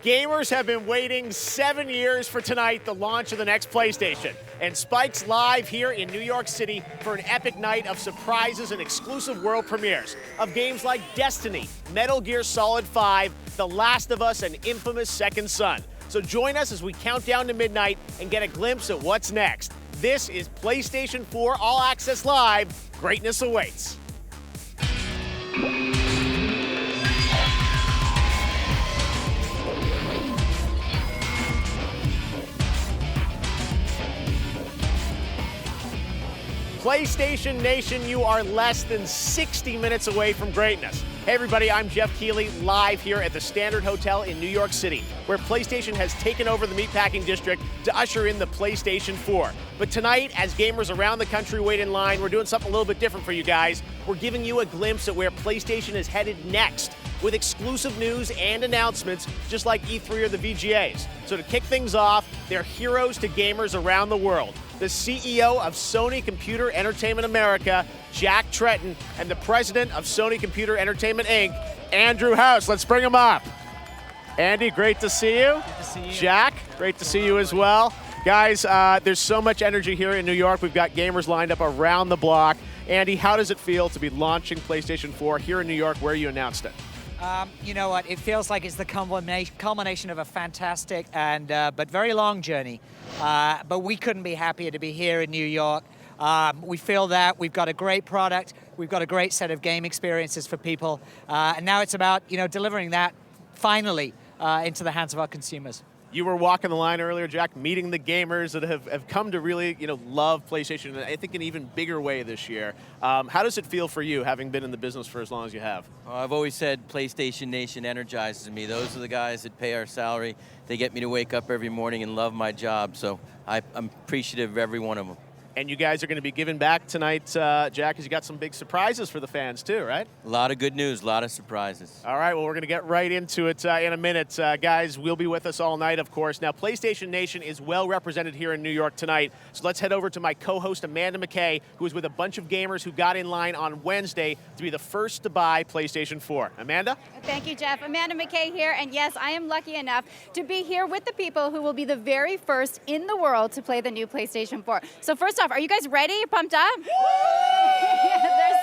Gamers have been waiting 7 years for tonight, the launch of the next PlayStation. And Spike's live here in New York City for an epic night of surprises and exclusive world premieres of games like Destiny, Metal Gear Solid 5, The Last of Us, and infamous Second Son. So join us as we count down to midnight and get a glimpse at what's next. This is PlayStation 4 All Access Live. Greatness awaits. PlayStation Nation, you are less than 60 minutes away from greatness. Hey everybody, I'm Jeff Keighley, live here at the Standard Hotel in New York City, where PlayStation has taken over the meatpacking district to usher in the PlayStation 4. But tonight, as gamers around the country wait in line, we're doing something a little bit different for you guys. We're giving you a glimpse at where PlayStation is headed next, with exclusive news and announcements, just like E3 or the VGAs. So to kick things off, they're heroes to gamers around the world. The CEO of Sony Computer Entertainment America, Jack Tretton, and the president of Sony Computer Entertainment Inc., Andrew House. Let's bring him up. Andy, great to see you. Good to see you. Jack, great to see you as well. Guys, there's so much energy here in New York. We've got gamers lined up around the block. Andy, how does it feel to be launching PlayStation 4 here in New York where you announced it? You know what? It feels like it's the culmination of a fantastic and but very long journey. But we couldn't be happier to be here in New York. We feel that we've got a great product, we've got a great set of game experiences for people, and now it's about delivering that finally into the hands of our consumers. You were walking the line earlier, Jack, meeting the gamers that have come to really, love PlayStation, I think in an even bigger way this year. How does it feel for you, having been in the business for as long as you have? Well, I've always said PlayStation Nation energizes me. Those are the guys that pay our salary. They get me to wake up every morning and love my job, so I'm appreciative of every one of them. And you guys are going to be giving back tonight, Jack, because you got some big surprises for the fans too, right? A lot of good news, a lot of surprises. All right, well, we're going to get right into it in a minute. Guys, we'll be with us all night, of course. Now, PlayStation Nation is well represented here in New York tonight, so let's head over to my co-host, Amanda McKay, who is with a bunch of gamers who got in line on Wednesday to be the first to buy PlayStation 4. Amanda? Thank you, Jeff. Amanda McKay here, and yes, I am lucky enough to be here with the people who will be the very first in the world to play the new PlayStation 4. So first off, are you guys ready? You pumped up? They're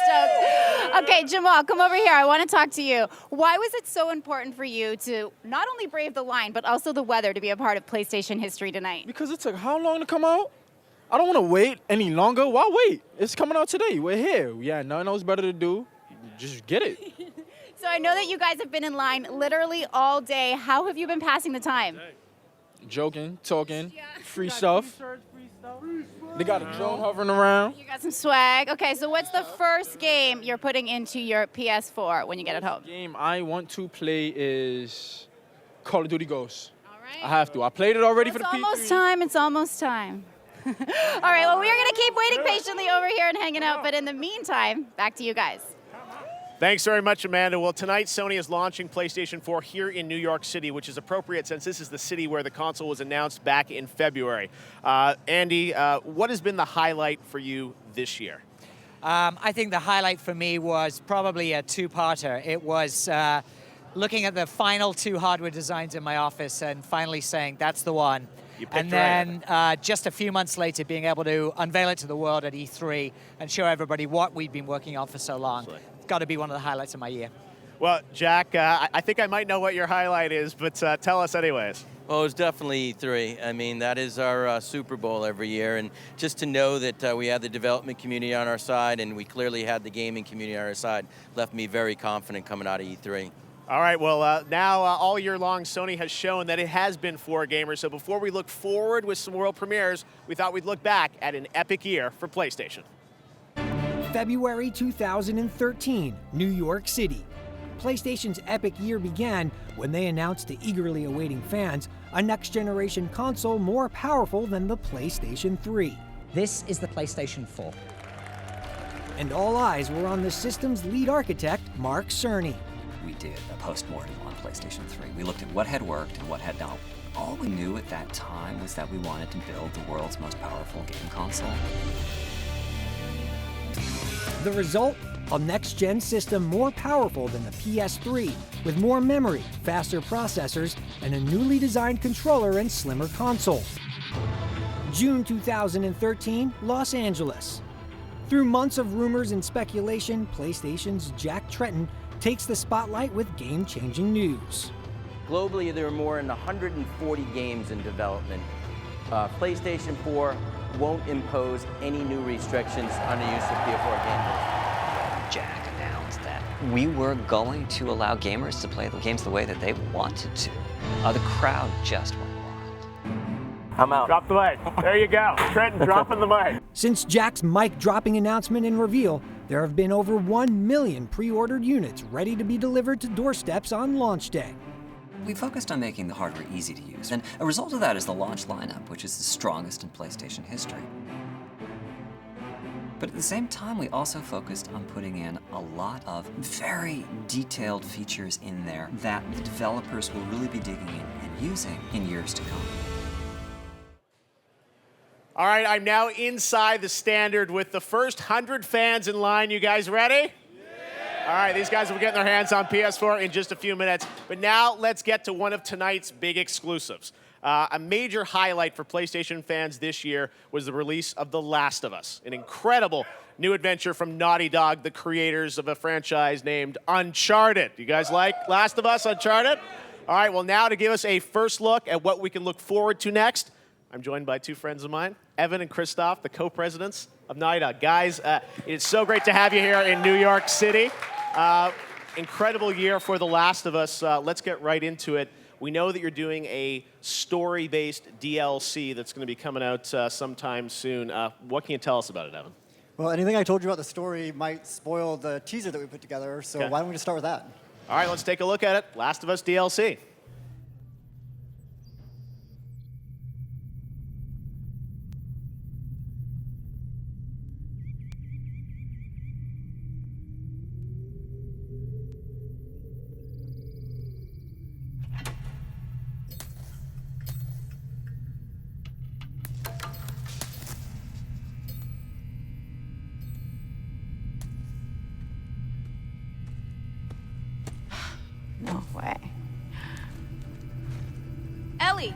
stoked. Okay, Jamal, come over here. I want to talk to you. Why was it so important for you to not only brave the line, but also the weather to be a part of PlayStation history tonight? Because it took how long to come out? I don't want to wait any longer. Why wait? It's coming out today. We're here. Yeah, nothing else better to do. Just get it. So I know that you guys have been in line literally all day. How have you been passing the time? Joking, talking, free stuff. They got a drone hovering around. You got some swag. Okay, so what's the first game you're putting into your PS4 when you get it home? The game I want to play is Call of Duty Ghosts. All right. I have to. I played it already for the It's P3. almost time. It's almost time. All right, well, we are going to keep waiting patiently over here and hanging out. But in the meantime, back to you guys. Thanks very much, Amanda. Well, tonight, Sony is launching PlayStation 4 here in New York City, which is appropriate since this is the city where the console was announced back in February. Andy, what has been the highlight for you this year? I think the highlight for me was probably a two-parter. It was looking at the final two hardware designs in my office and finally saying, that's the one. And then just a few months later, being able to unveil it to the world at E3 and show everybody what we've been working on for so long. Absolutely. It's got to be one of the highlights of my year. Well, Jack, I think I might know what your highlight is, but tell us anyways. Well, it was definitely E3. I mean, that is our Super Bowl every year, and just to know that we had the development community on our side and we clearly had the gaming community on our side left me very confident coming out of E3. All right, well, now all year long, Sony has shown that it has been for gamers. So before we look forward with some world premieres, we thought we'd look back at an epic year for PlayStation. February 2013, New York City. PlayStation's epic year began when they announced to eagerly awaiting fans a next-generation console more powerful than the PlayStation 3. This is the PlayStation 4. And all eyes were on the system's lead architect, Mark Cerny. We did a post-mortem on PlayStation 3. We looked at what had worked and what had not. All we knew at that time was that we wanted to build the world's most powerful game console. The result? a next-gen system more powerful than the PS3, with more memory, faster processors, and a newly designed controller and slimmer console. June 2013, Los Angeles. Through months of rumors and speculation, PlayStation's Jack Tretton takes the spotlight with game-changing news. Globally, there are more than 140 games in development. PlayStation 4 won't impose any new restrictions on the use of PS4 games. Jack announced that we were going to allow gamers to play the games the way that they wanted to. The crowd just went wild. I'm out. Drop the mic. There you go. Trenton dropping the mic. Since Jack's mic-dropping announcement and reveal, there have been over 1 million pre-ordered units ready to be delivered to doorsteps on launch day. We focused on making the hardware easy to use, and a result of that is the launch lineup, which is the strongest in PlayStation history. But at the same time, we also focused on putting in a lot of very detailed features in there that the developers will really be digging in and using in years to come. All right, I'm now inside the Standard with the first 100 fans in line. You guys ready? All right, these guys will be getting their hands on PS4 in just a few minutes. But now let's get to one of tonight's big exclusives. A major highlight for PlayStation fans this year was the release of The Last of Us, an incredible new adventure from Naughty Dog, the creators of a franchise named Uncharted. You guys like Last of Us, Uncharted? All right, well, now to give us a first look at what we can look forward to next, I'm joined by two friends of mine, Evan and Christoph, the co-presidents of Naughty Dog. Guys, it's so great to have you here in New York City. Incredible year for The Last of Us. Let's get right into it. We know that you're doing a story-based DLC that's going to be coming out sometime soon. What can you tell us about it, Evan? Well, anything I told you about the story might spoil the teaser that we put together, so why don't we just start with that? All right, let's take a look at it. Last of Us DLC. No way. Ellie!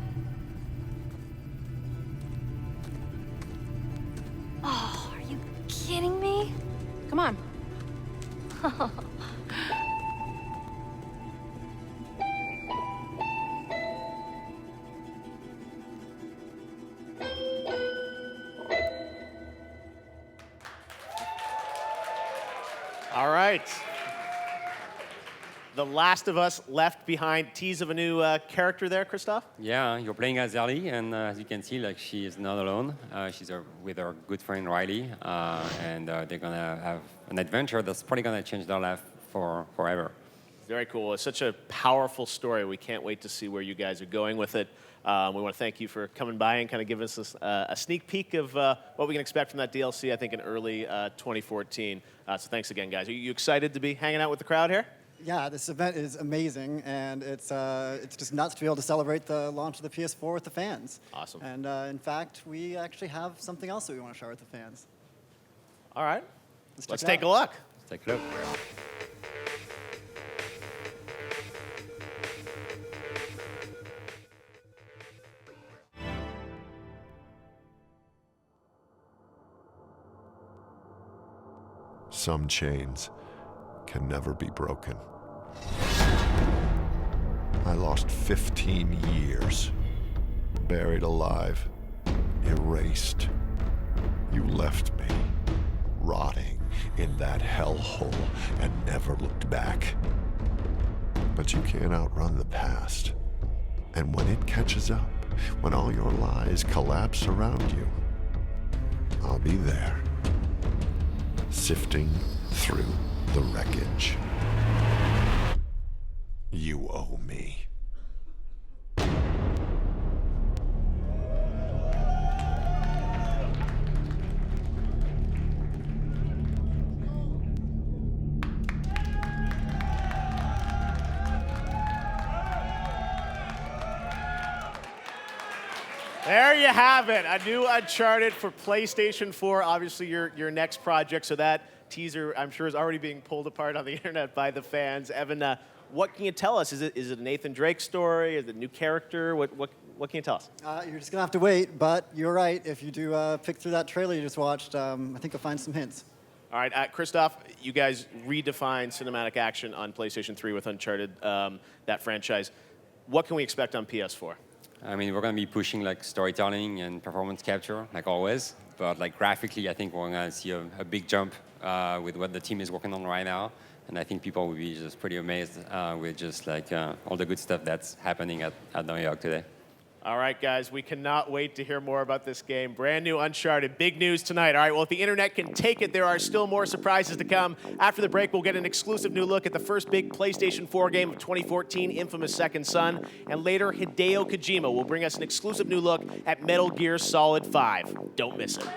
Oh, are you kidding me? Come on. All right. The Last of Us Left Behind. Tease of a new character there, Christoph? Yeah, you're playing as Ellie, and as you can see, like, she is not alone. She's with her good friend Riley, and they're gonna have an adventure that's probably gonna change their life forever. Very cool. It's such a powerful story. We can't wait to see where you guys are going with it. We want to thank you for coming by and kind of giving us a sneak peek of what we can expect from that DLC, I think, in early 2014. So thanks again, guys. Are you excited to be hanging out with the crowd here? Yeah, this event is amazing, and it's just nuts to be able to celebrate the launch of the PS4 with the fans. Awesome. And in fact, we actually have something else that we want to share with the fans. All right. Let's check it take a out. look. Let's take a look. Some chains can never be broken. I lost 15 years, buried alive, erased. You left me, rotting in that hellhole, and never looked back. But you can't outrun the past. And when it catches up, when all your lies collapse around you, I'll be there, sifting through the wreckage. You owe me. There you have it, a new Uncharted for PlayStation 4, obviously your next project, so that teaser, I'm sure, is already being pulled apart on the internet by the fans. Evan, what can you tell us? Is it a Nathan Drake story? Is it a new character? What can you tell us? You're just going to have to wait, but you're right. If you do pick through that trailer you just watched, I think you'll find some hints. All right, Christoph, you guys redefined cinematic action on PlayStation 3 with Uncharted, that franchise. What can we expect on PS4? I mean, we're going to be pushing like storytelling and performance capture, like always. But like graphically, I think we're going to see a big jump with what the team is working on right now. And I think people will be just pretty amazed with just like all the good stuff that's happening at New York today. All right, guys, we cannot wait to hear more about this game. Brand new Uncharted, big news tonight. All right, well, if the internet can take it, there are still more surprises to come. After the break, we'll get an exclusive new look at the first big PlayStation 4 game of 2014, infamous Second Son. And later, Hideo Kojima will bring us an exclusive new look at Metal Gear Solid 5. Don't miss it.